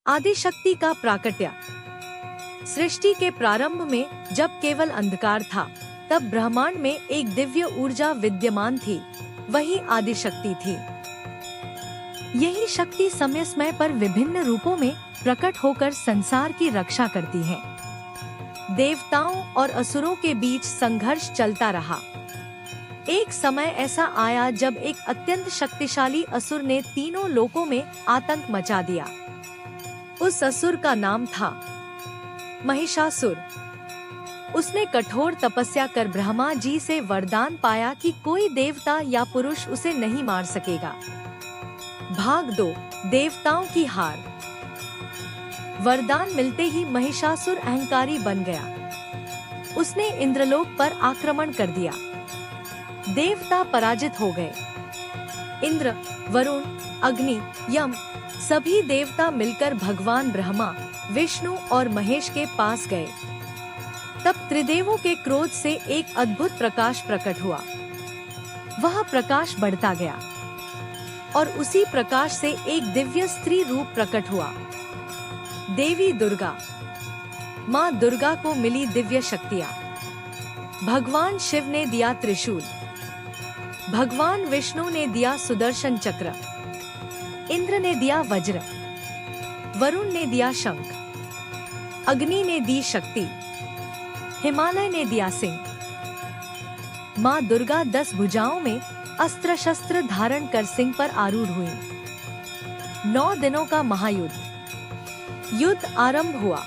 आदिशक्ति का प्राकट्य। सृष्टि के प्रारंभ में जब केवल अंधकार था, तब ब्रह्मांड में एक दिव्य ऊर्जा विद्यमान थी, वही आदिशक्ति थी। यही शक्ति समय समय पर विभिन्न रूपों में प्रकट होकर संसार की रक्षा करती है। देवताओं और असुरों के बीच संघर्ष चलता रहा। एक समय ऐसा आया जब एक अत्यंत शक्तिशाली असुर ने तीनों लोकों में आतंक मचा दिया। उस असुर का नाम था महिषासुर। उसने कठोर तपस्या कर ब्रह्मा जी से वरदान पाया कि कोई देवता या पुरुष उसे नहीं मार सकेगा। भाग 2, देवताओं की हार। वरदान मिलते ही महिषासुर अहंकारी बन गया। उसने इंद्रलोक पर आक्रमण कर दिया। देवता पराजित हो गए। इंद्र, वरुण, अग्नि, यम सभी देवता मिलकर भगवान ब्रह्मा, विष्णु और महेश के पास गए। तब त्रिदेवों के क्रोध से एक अद्भुत प्रकाश प्रकट हुआ। वह प्रकाश बढ़ता गया और उसी प्रकाश से एक दिव्य स्त्री रूप प्रकट हुआ। देवी दुर्गा। माँ दुर्गा को मिली दिव्य शक्तियाँ। भगवान शिव ने दिया त्रिशूल, भगवान विष्णु ने दिया सुदर्शन चक्र, इंद्र ने दिया वज्र, वरुण ने दिया शंख, अग्नि ने दी शक्ति, हिमालय ने दिया सिंह। माँ दुर्गा 10 भुजाओं में अस्त्र शस्त्र धारण कर सिंह पर आरूढ़ हुई। 9 दिनों का महायुद्ध। युद्ध आरंभ हुआ।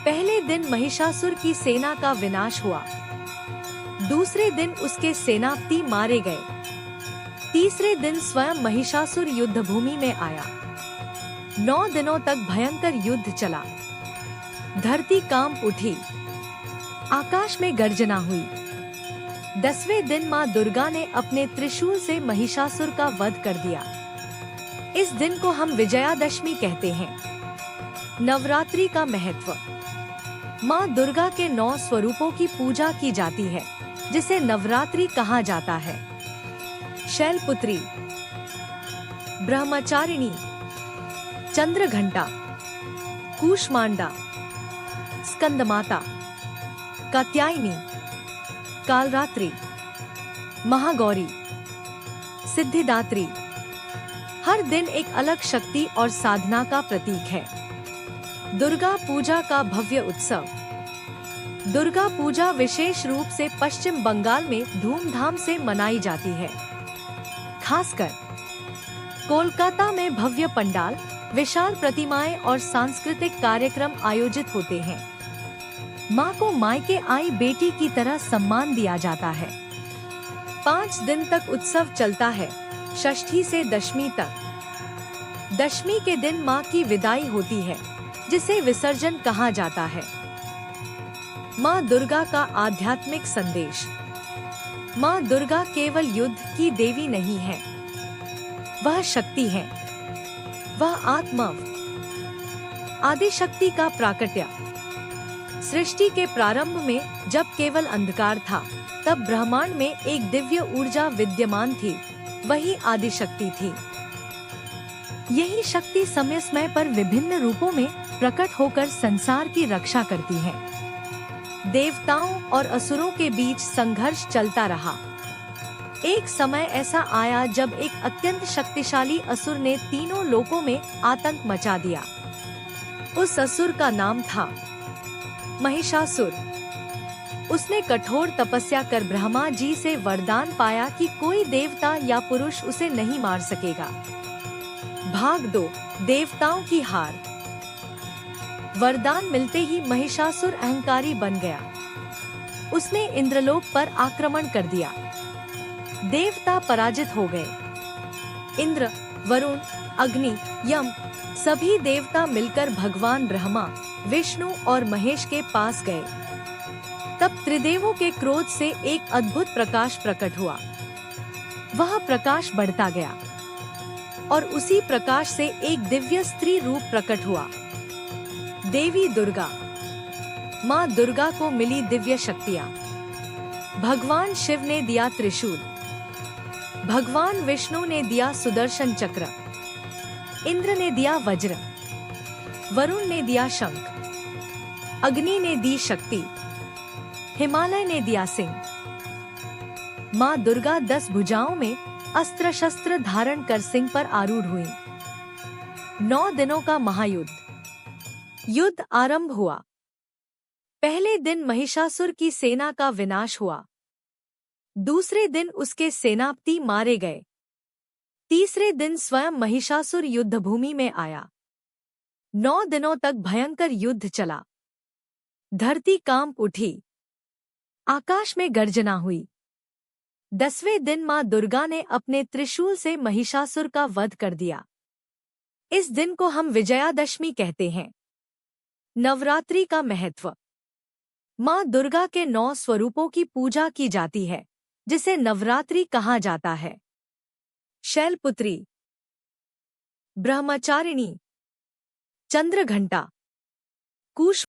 पहले दिन महिषासुर की सेना का विनाश हुआ। दूसरे दिन उसके सेनापति मारे गए। तीसरे दिन स्वयं महिषासुर युद्ध भूमि में आया। 9 दिनों तक भयंकर युद्ध चला। धरती कांप उठी, आकाश में गर्जना हुई। 10वें दिन माँ दुर्गा ने अपने त्रिशूल से महिषासुर का वध कर दिया। इस दिन को हम विजयादशमी कहते हैं। नवरात्रि का महत्व। माँ दुर्गा के 9 स्वरूपों की पूजा की जाती है, जिसे नवरात्रि कहा जाता है। शैलपुत्री, ब्रह्मचारिणी, चंद्रघंटा, कूष्मांडा, स्कंदमाता, कात्यायनी, कालरात्रि, महागौरी, सिद्धिदात्री। हर दिन एक अलग शक्ति और साधना का प्रतीक है। दुर्गा पूजा का भव्य उत्सव। दुर्गा पूजा विशेष रूप से पश्चिम बंगाल में धूमधाम से मनाई जाती है। खासकर कोलकाता में भव्य पंडाल, विशाल प्रतिमाएं और सांस्कृतिक कार्यक्रम आयोजित होते हैं। माँ को मायके आई बेटी की तरह सम्मान दिया जाता है। 5 दिन तक उत्सव चलता है, षष्ठी से दशमी तक। दशमी के दिन माँ की विदाई होती है, जिसे विसर्जन कहा जाता है। माँ दुर्गा का आध्यात्मिक संदेश। माँ दुर्गा केवल युद्ध की देवी नहीं है, वह शक्ति है, वह आत्मा। आदिशक्ति का प्राकट्य। सृष्टि के प्रारंभ में जब केवल अंधकार था, तब ब्रह्मांड में एक दिव्य ऊर्जा विद्यमान थी, वही आदिशक्ति थी। यही शक्ति समय समय पर विभिन्न रूपों में प्रकट होकर संसार की रक्षा करती है। देवताओं और असुरों के बीच संघर्ष चलता रहा। एक समय ऐसा आया जब एक अत्यंत शक्तिशाली असुर ने तीनों लोकों में आतंक मचा दिया। उस असुर का नाम था महिषासुर। उसने कठोर तपस्या कर ब्रह्मा जी से वरदान पाया कि कोई देवता या पुरुष उसे नहीं मार सकेगा। भाग 2, देवताओं की हार। वरदान मिलते ही महिषासुर अहंकारी बन गया। उसने इंद्रलोक पर आक्रमण कर दिया। देवता पराजित हो गए। इंद्र, वरुण, अग्नि, यम सभी देवता मिलकर भगवान ब्रह्मा, विष्णु और महेश के पास गए। तब त्रिदेवों के क्रोध से एक अद्भुत प्रकाश प्रकट हुआ। वह प्रकाश बढ़ता गया और उसी प्रकाश से एक दिव्य स्त्री रूप प्रकट हुआ। देवी दुर्गा। माँ दुर्गा को मिली दिव्य शक्तियाँ। भगवान शिव ने दिया त्रिशूल, भगवान विष्णु ने दिया सुदर्शन चक्र, इंद्र ने दिया वज्र, वरुण ने दिया शंख, अग्नि ने दी शक्ति, हिमालय ने दिया सिंह। माँ दुर्गा 10 भुजाओं में अस्त्र शस्त्र धारण कर सिंह पर आरूढ़ हुई। 9 दिनों का महायुद्ध। युद्ध आरंभ हुआ। पहले दिन महिषासुर की सेना का विनाश हुआ। दूसरे दिन उसके सेनापति मारे गए। तीसरे दिन स्वयं महिषासुर युद्धभूमि में आया। 9 दिनों तक भयंकर युद्ध चला। धरती कांप उठी, आकाश में गर्जना हुई। 10वें दिन मां दुर्गा ने अपने त्रिशूल से महिषासुर का वध कर दिया। इस दिन को हम विजयादशमी कहते हैं। नवरात्रि का महत्व। मां दुर्गा के 9 स्वरूपों की पूजा की जाती है, जिसे नवरात्रि कहा जाता है। शैलपुत्री, ब्रह्मचारिणी, चंद्रघंटा, कुश